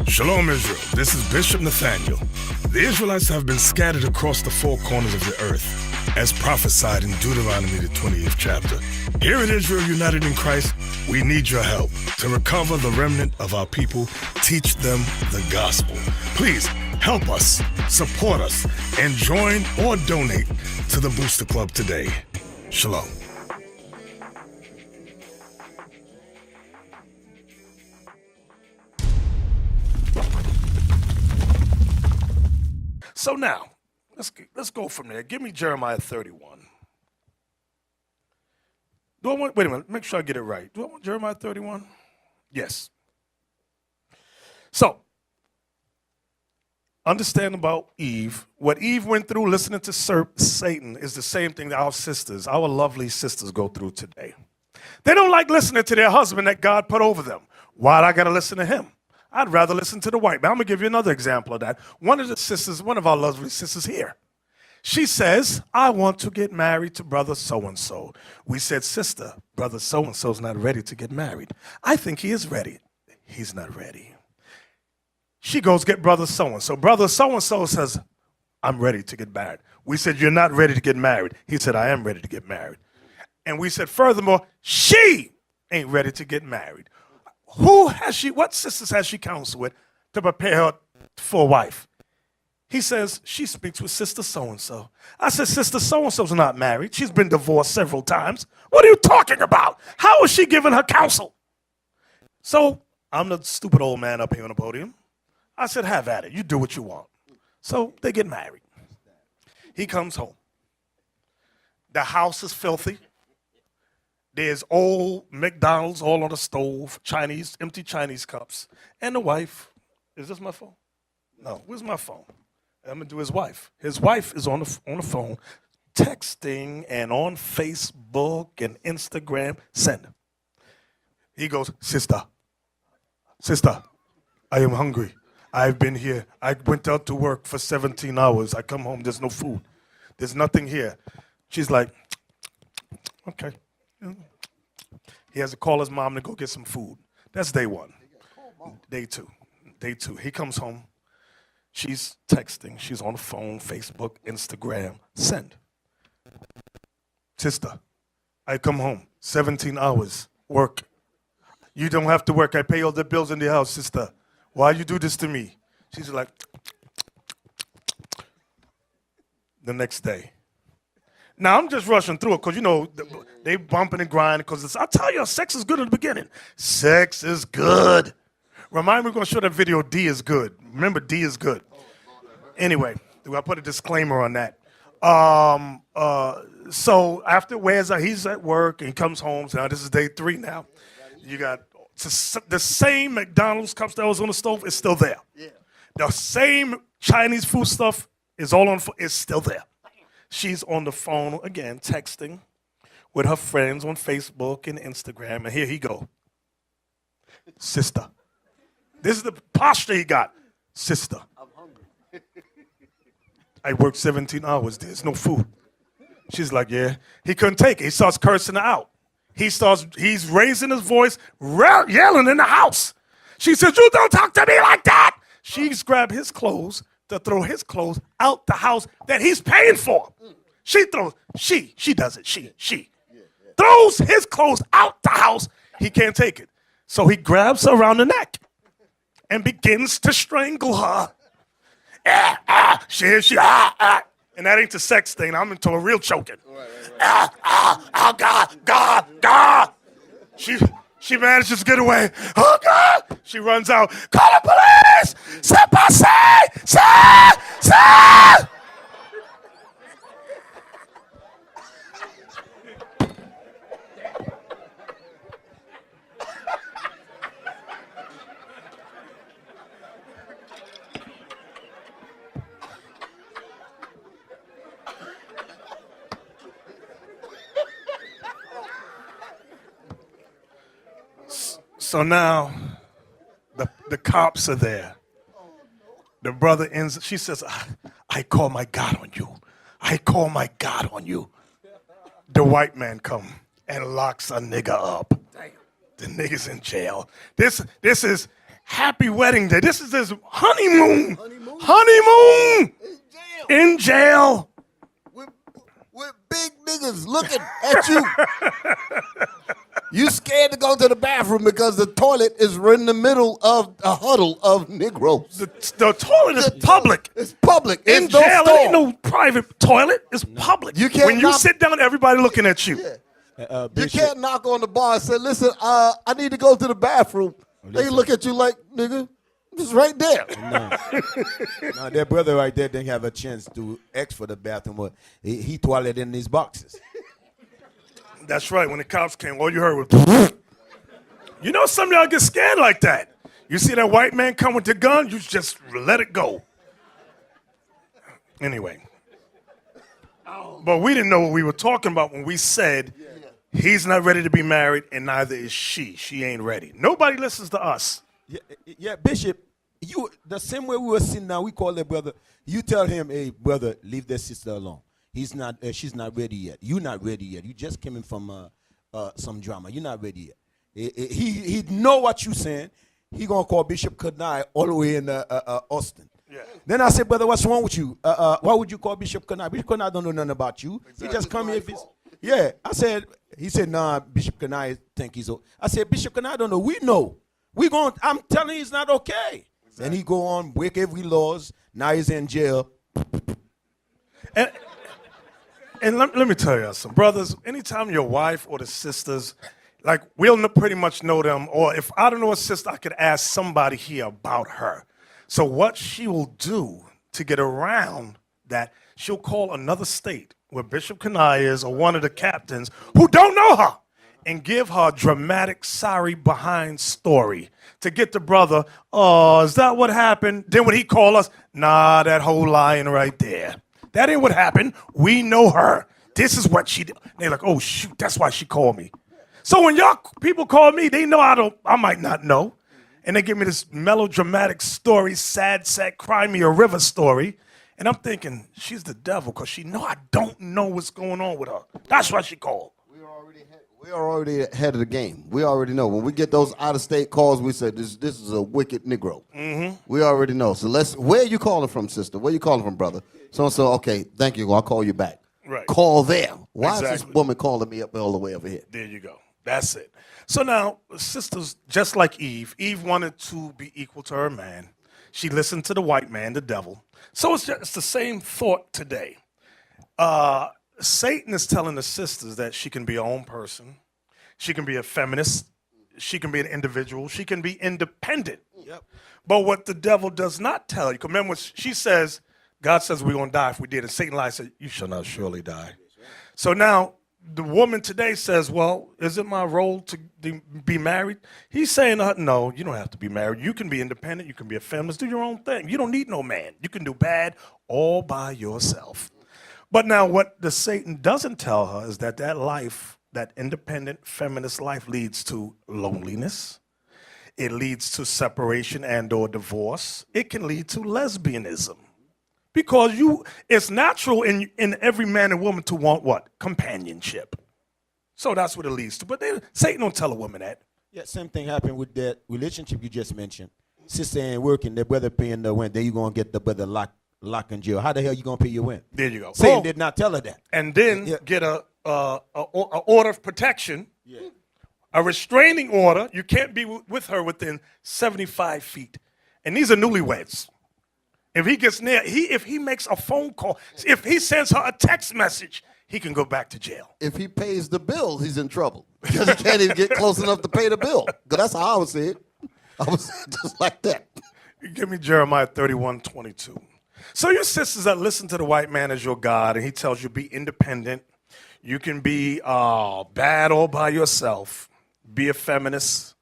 Shalom, Israel. This is Bishop Nathaniel. The Israelites have been scattered across the four corners of the earth, as prophesied in Deuteronomy, the 20th chapter. Here at Israel United in Christ, we need your help to recover the remnant of our people, teach them the gospel. Please help us, support us, and join or donate to the Booster Club today. Shalom. So now, let's go from there. Give me Jeremiah 31. Do I want, wait a minute, make sure I get it right. Do I want Jeremiah 31? Yes. So, understand about Eve. What Eve went through listening to Satan is the same thing that our sisters, our lovely sisters, go through today. They don't like listening to their husband that God put over them. Why do I got to listen to him? I'd rather listen to the white man. I'm going to give you another example of that. One of the sisters, one of our lovely sisters here, she says, I want to get married to brother so-and-so. We said, sister, brother so-and-so's not ready to get married. I think he is ready. He's not ready. She goes get brother so-and-so. Brother so-and-so says, I'm ready to get married. We said, you're not ready to get married. He said, I am ready to get married. And we said, furthermore, she ain't ready to get married. What sisters has she counseled with to prepare her for a wife? He says, she speaks with sister so-and-so. I said, sister so-and-so's not married. She's been divorced several times. What are you talking about? How is she giving her counsel? So I'm the stupid old man up here on the podium. I said, have at it. You do what you want. So they get married. He comes home. The house is filthy. There's old McDonald's all on the stove, empty Chinese cups. And the wife, is this my phone? No, where's my phone? I'm going to do his wife. His wife is on the phone, texting and on Facebook and Instagram. Send. He goes, sister, I am hungry. I've been here. I went out to work for 17 hours. I come home, there's no food. There's nothing here. She's like, okay. He has to call his mom to go get some food. That's day one. Day two. He comes home. She's texting. She's on the phone, Facebook, Instagram. Send. Sister, I come home. 17 hours. Work. You don't have to work. I pay all the bills in the house, sister. Why you do this to me? She's like, the next day. Now, I'm just rushing through it because, they bumping and grinding because I tell you, sex is good at the beginning. Sex is good. Remind me, we're going to show that video, D is good. Remember, D is good. Anyway, I put a disclaimer on that. So after he's at work and he comes home. So now this is day 3 now. You got the same McDonald's cups that was on the stove is still there. The same Chinese food stuff is still there. She's on the phone, again, texting with her friends on Facebook and Instagram. And here he go. Sister. This is the posture he got. Sister. I'm hungry. I worked 17 hours. There's no food. She's like, yeah. He couldn't take it. He starts cursing her out. He's raising his voice, yelling in the house. She says, you don't talk to me like that. She's grabbed his clothes to throw his clothes out the house that he's paying for. She does it. She throws his clothes out the house. He can't take it. So he grabs her around the neck and begins to strangle her. And that ain't the sex thing. I'm into a real choking. God. She manages to get away. Oh, God. She runs out. Call the police. C'est passé. C'est. So now the cops are there. The brother ends, she says, I call my God on you. I call my God on you. The white man come and locks a nigga up. The nigga's in jail. This is Happy wedding day. This is his honeymoon. Honeymoon. In jail. With big niggas looking at you. You scared to go to the bathroom because the toilet is in the middle of a huddle of Negroes. The toilet is public. It's public. In It's no jail, store. it ain't no private toilet. It's public. You can't when you sit down, everybody looking at you. Yeah. You can't knock on the bar and say, listen, I need to go to the bathroom. They look at you like, nigga, it's right there. No, that brother right there didn't have a chance to ask for the bathroom. But he toileted in these boxes. That's right. When the cops came, all you heard was, you know, some of y'all get scared like that. You see that white man come with the gun, you just let it go. Anyway. But we didn't know what we were talking about when we said he's not ready to be married and neither is she. She ain't ready. Nobody listens to us. Yeah, Bishop, you the same way we were sitting now, we call that brother. You tell him, hey, brother, leave that sister alone. He's not. She's not ready yet. You're not ready yet. You just came in from some drama. You're not ready yet. He know what you saying. He gonna call Bishop Kanai all the way in Austin. Yeah. Then I said, brother, what's wrong with you? Why would you call Bishop Kanai? Bishop Kanai don't know nothing about you. Exactly. He just come here. Yeah. I said. He said, nah. Bishop Kanai think he's. I said, Bishop Kanai don't know. We know. I'm telling you, it's not okay. Exactly. And he go on break every laws. Now he's in jail. And let me tell you something, brothers, anytime your wife or the sisters, like we'll pretty much know them, or if I don't know a sister, I could ask somebody here about her. So what she will do to get around that, she'll call another state where Bishop Kanai is or one of the captains who don't know her and give her a dramatic sorry behind story to get the brother, oh, is that what happened? Then when he call us, nah, that whole lying right there. That ain't what happened. We know her. This is what she did. They're like, oh, shoot, that's why she called me. So when y'all people call me, they know I might not know. And they give me this melodramatic story, sad, cry me a river story. And I'm thinking, she's the devil because she know I don't know what's going on with her. That's why she called. We are already ahead of the game. We already know. When we get those out-of-state calls, we say, this is a wicked Negro. Mm-hmm. We already know. So where are you calling from, sister? Where are you calling from, brother? So, okay, thank you. I'll call you back. Right. Call them. Why is this woman calling me up all the way over here? There you go. That's it. So now, sisters, just like Eve wanted to be equal to her man. She listened to the white man, the devil. So it's the same thought today. Satan is telling the sisters that she can be her own person. She can be a feminist. She can be an individual. She can be independent. Yep. But what the devil does not tell you, remember what she says, God says we're going to die if we did. And Satan lies and said, you shall not surely die. So now the woman today says, well, is it my role to be married? He's saying, no, you don't have to be married. You can be independent. You can be a feminist. Do your own thing. You don't need no man. You can do bad all by yourself. But now what the Satan doesn't tell her is that life, that independent feminist life leads to loneliness. It leads to separation and or divorce. It can lead to lesbianism. Because it's natural in every man and woman to want what? Companionship. So that's what it leads to. But Satan don't tell a woman that. Yeah, same thing happened with that relationship you just mentioned. Sister ain't working, the brother paying the rent. Then you going to get the brother locked in jail. How the hell you going to pay your rent? There you go. Satan did not tell her that. And then get a order of protection, a restraining order. You can't be with her within 75 feet. And these are newlyweds. If he gets near, if he makes a phone call, if he sends her a text message, he can go back to jail. If he pays the bill, he's in trouble because he can't even get close enough to pay the bill. That's how I would say it. I would say it just like that. Give me Jeremiah 31:22. So your sisters that listen to the white man as your God, and he tells you be independent. You can be bad all by yourself. Be a feminist.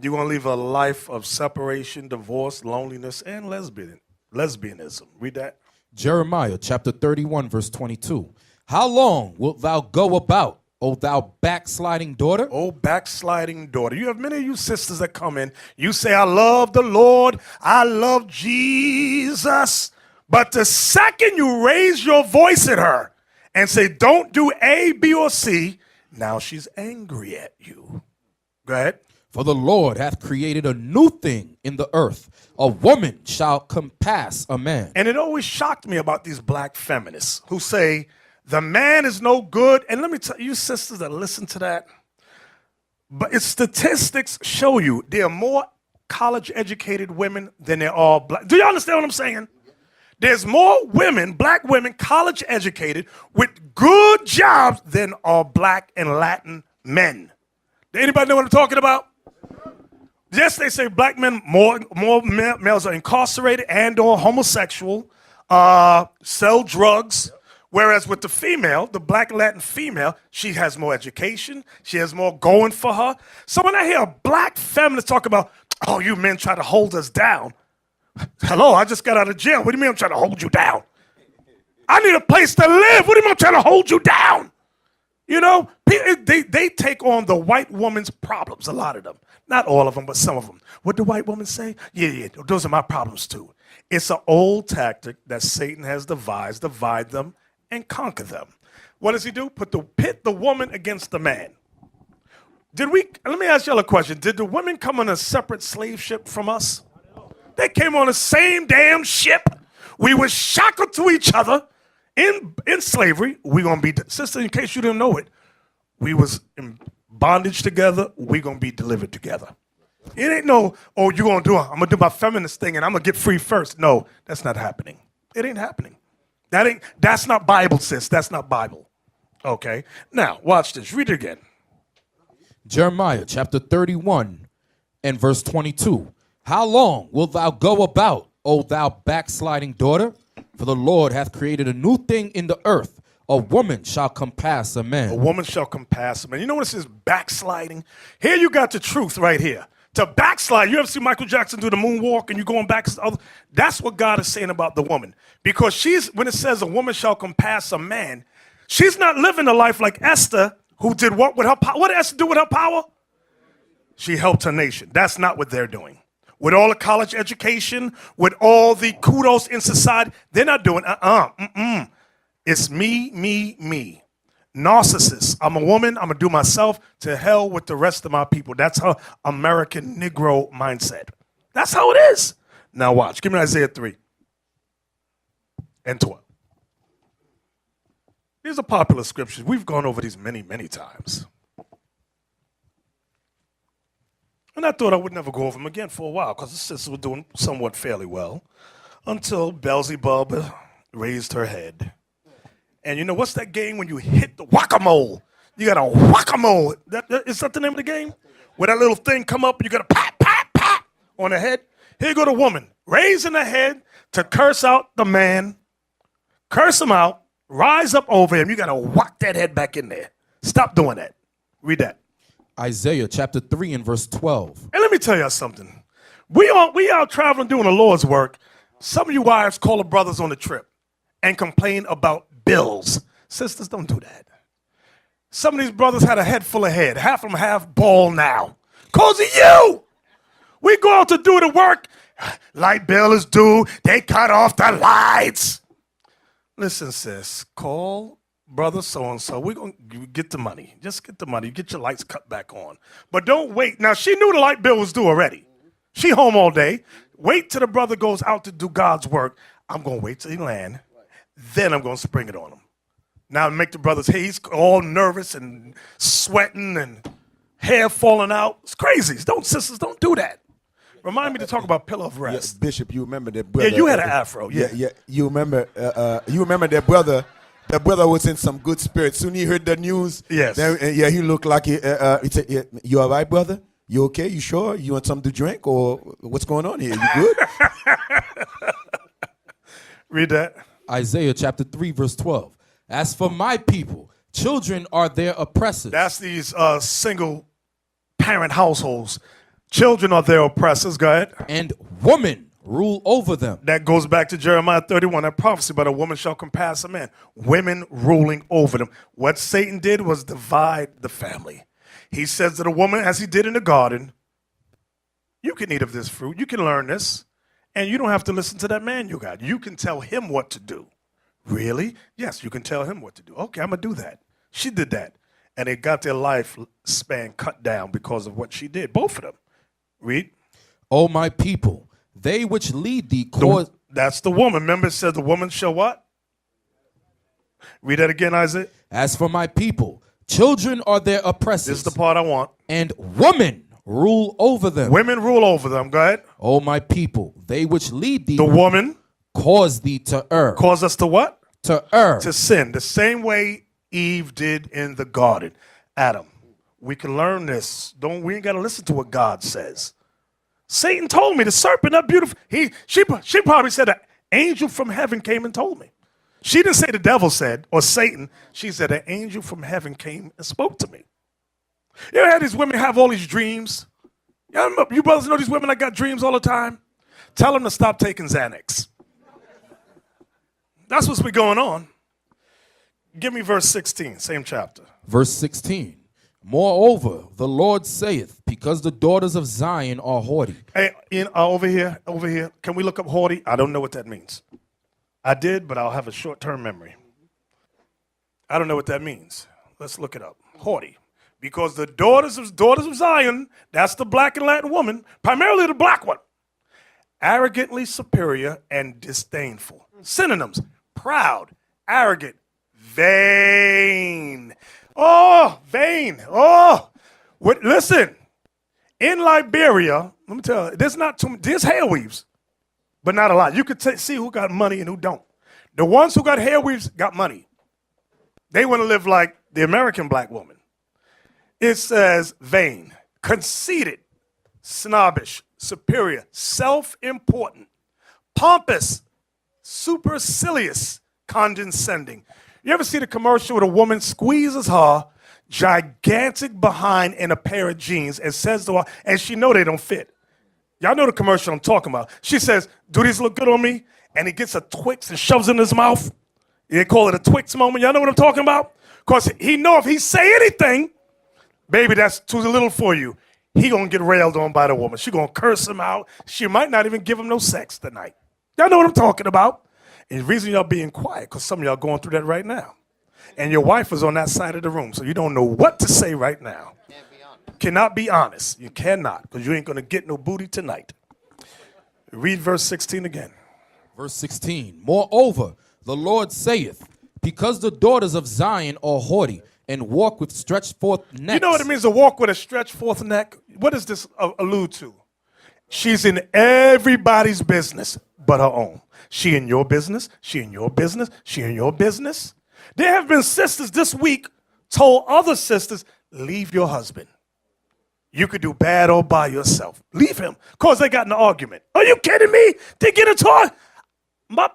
You're going to live a life of separation, divorce, loneliness, and lesbianism. Read that. Jeremiah chapter 31, verse 22. How long wilt thou go about, O thou backsliding daughter? Oh, backsliding daughter. You have many of you sisters that come in. You say, I love the Lord. I love Jesus. But the second you raise your voice at her and say, don't do A, B, or C, now she's angry at you. Go ahead. For the Lord hath created a new thing in the earth. A woman shall compass a man. And it always shocked me about these black feminists who say the man is no good. And let me tell you, sisters that listen to that, but its statistics show you there are more college educated women than there are black. Do you understand what I'm saying? There's more women, black women, college educated with good jobs than are black and Latin men. Do anybody know what I'm talking about? Yes, they say black men, more males are incarcerated and or homosexual, sell drugs. Whereas with the female, the black Latin female, she has more education. She has more going for her. So when I hear a black feminist talk about, oh, you men try to hold us down. Hello, I just got out of jail. What do you mean I'm trying to hold you down? I need a place to live. What do you mean I'm trying to hold you down? You know, they take on the white woman's problems, a lot of them. Not all of them, but some of them. What do white women say? Yeah, those are my problems too. It's an old tactic that Satan has devised, divide them and conquer them. What does he do? Pit the woman against the man. Let me ask y'all a question. Did the women come on a separate slave ship from us? They came on the same damn ship. We were shackled to each other in slavery. We're going to be, sister, in case you didn't know it, we was in bondage together. We're going to be delivered together. It ain't no, oh, I'm going to do my feminist thing and I'm going to get free first. No, that's not happening. It ain't happening. That's not Bible, sis. That's not Bible. Okay. Now, watch this. Read it again. Jeremiah chapter 31 and verse 22. How long wilt thou go about, O thou backsliding daughter? For the Lord hath created a new thing in the earth. A woman shall compass a man. A woman shall compass a man. You know what it says, backsliding? Here you got the truth right here. To backslide, you ever see Michael Jackson do the moonwalk and you going back? That's what God is saying about the woman. Because when it says a woman shall compass a man, she's not living a life like Esther, who did what with her power? What did Esther do with her power? She helped her nation. That's not what they're doing. With all the college education, with all the kudos in society, they're not doing It's me. Narcissist. I'm a woman. I'm going to do myself. To hell with the rest of my people. That's her American Negro mindset. That's how it is. Now watch. Give me Isaiah 3 and 12. These are popular scriptures. We've gone over these many, many times. And I thought I would never go over them again for a while because the sisters were doing somewhat fairly well until Beelzebub raised her head. And you know, what's that game when you hit the whack-a-mole? You got a whack-a-mole. Is that the name of the game? Where that little thing come up and you got to pat on the head? Here you go the woman, raising her head to curse out the man, curse him out, rise up over him. You got to whack that head back in there. Stop doing that. Read that. Isaiah chapter 3 and verse 12. And let me tell you something. We out traveling doing the Lord's work. Some of you wives call the brothers on the trip and complain about bills. Sisters, don't do that. Some of these brothers had a head full of head. Half of them have bald now. Because of you. We go out to do the work. Light bill is due. They cut off the lights. Listen, sis, call brother so-and-so. We're going to get the money. Just get the money. Get your lights cut back on. But don't wait. Now, she knew the light bill was due already. She home all day. Wait till the brother goes out to do God's work. I'm going to wait till he land. Then I'm going to spring it on him. Now make the brothers, hey, he's all nervous and sweating and hair falling out. It's crazy. Sisters, don't do that. Remind me to talk about pillar of rest. Yeah, Bishop, you remember that brother? Yeah, you had an afro. Yeah. You remember that brother? That brother was in some good spirits. Soon he heard the news. Yes. He looked like he said, "You all right, brother? You okay? You sure? You want something to drink or what's going on here? You good?" Read that. Isaiah chapter 3 verse 12. As for my people, children are their oppressors. That's these single parent households. Children are their oppressors. Go ahead. And women rule over them. That goes back to Jeremiah 31, that prophecy about a woman shall compass a man. Women ruling over them. What Satan did was divide the family. He says to the woman, as he did in the garden, you can eat of this fruit. You can learn this. And you don't have to listen to that man you got. You can tell him what to do. Really? Yes, you can tell him what to do. Okay, I'm going to do that. She did that. and they got their lifespan cut down because of what she did. Both of them. Read. O my people, they which lead thee cause. That's the woman. Remember, it says the woman shall what? Read that again, Isaac. As for my people, children are their oppressors. This is the part I want. And women rule over them. Women rule over them. Go ahead. O my people, they which lead thee The woman cause thee to err. cause us to what? To err. To sin. The same way Eve did in the garden. Adam, we can learn this. We ain't got to listen to what God says. Satan told me, the serpent, that beautiful. She probably said an angel from heaven came and told me. She didn't say the devil said or Satan. She said an angel from heaven came and spoke to me. You ever had these women have all these dreams? You brothers know these women that got dreams all the time? Tell them to stop taking Xanax. That's what's been going on. Give me verse 16, same chapter. Verse 16. Moreover, the Lord saith, because the daughters of Zion are haughty. Hey, over here. Can we look up haughty? I don't know what that means. I did, but I'll have a short-term memory. I don't know what that means. Let's look it up. Haughty. Because the daughters of Zion, that's the black and Latin woman, primarily the black one, arrogantly superior and disdainful. Synonyms: proud, arrogant, vain. Oh, vain. Oh, listen. In Liberia, let me tell you, there's hair weaves, but not a lot. You could see who got money and who don't. The ones who got hair weaves got money. They want to live like the American black woman. It says vain, conceited, snobbish, superior, self-important, pompous, supercilious, condescending. You ever see the commercial where a woman squeezes her gigantic behind in a pair of jeans and says to her, and she know they don't fit. Y'all know the commercial I'm talking about. She says, do these look good on me? And he gets a Twix and shoves it in his mouth. They call it a Twix moment. Y'all know what I'm talking about? Because he know if he say anything, baby, that's too little for you. He gonna get railed on by the woman. She gonna curse him out. She might not even give him no sex tonight. Y'all know what I'm talking about. And the reason y'all being quiet, because some of y'all going through that right now. And your wife is on that side of the room, so you don't know what to say right now. Cannot be honest. You cannot, because you ain't going to get no booty tonight. Read verse 16 again. Verse 16. Moreover, the Lord saith, because the daughters of Zion are haughty and walk with stretched forth necks. You know what it means to walk with a stretched forth neck? What does this allude to? She's in everybody's business but her own. She in your business, she in your business, she in your business. There have been sisters this week told other sisters, leave your husband. You could do bad all by yourself. Leave him, because they got in an argument. Are you kidding me? They get into it. My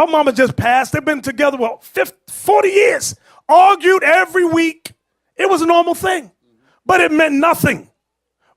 mama just passed. They've been together, 40 years. Argued every week. It was a normal thing. But it meant nothing.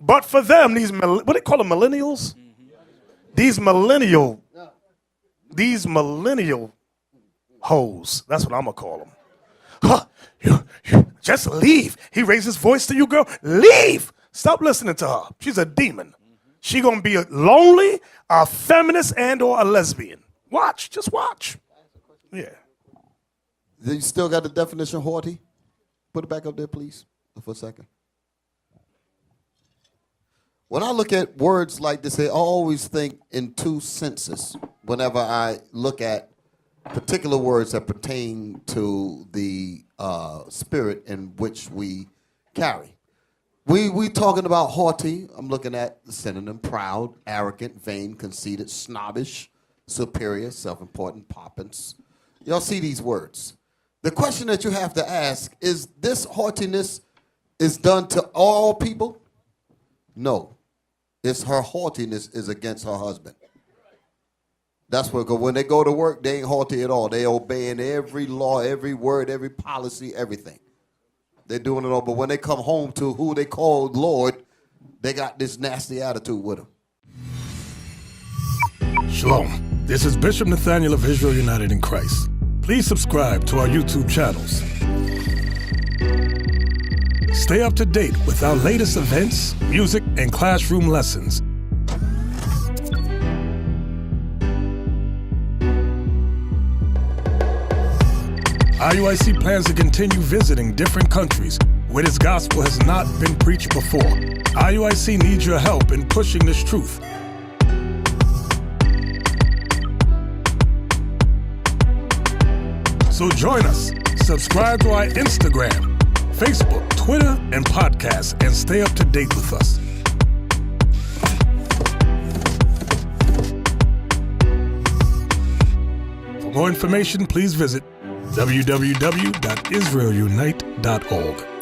But for them, what do they call them, millennials? These millennial hoes. That's what I'm going to call them. Huh, you just leave. He raised his voice to you, girl. Leave. Stop listening to her. She's a demon. She going to be a lonely, a feminist, and or a lesbian. Watch. Just watch. Yeah. You still got the definition of haughty? Put it back up there, please, for a second. When I look at words like this, I always think in two senses whenever I look at particular words that pertain to the spirit in which we carry. We talking about haughty. I'm looking at the synonym: proud, arrogant, vain, conceited, snobbish, superior, self-important, pompous. Y'all see these words. The question that you have to ask is: this haughtiness is done to all people? No. It's her haughtiness is against her husband. That's what, when they go to work, they ain't haughty at all. They obeying every law, every word, every policy, everything. They're doing it all. But when they come home to who they call Lord, they got this nasty attitude with them. Shalom. This is Bishop Nathaniel of Israel United in Christ. Please subscribe to our YouTube channels. Stay up to date with our latest events, music, and classroom lessons. IUIC plans to continue visiting different countries where this gospel has not been preached before. IUIC needs your help in pushing this truth. So join us. Subscribe to our Instagram, Facebook, Twitter, and podcast, and stay up to date with us. For more information, please visit www.israelunite.org.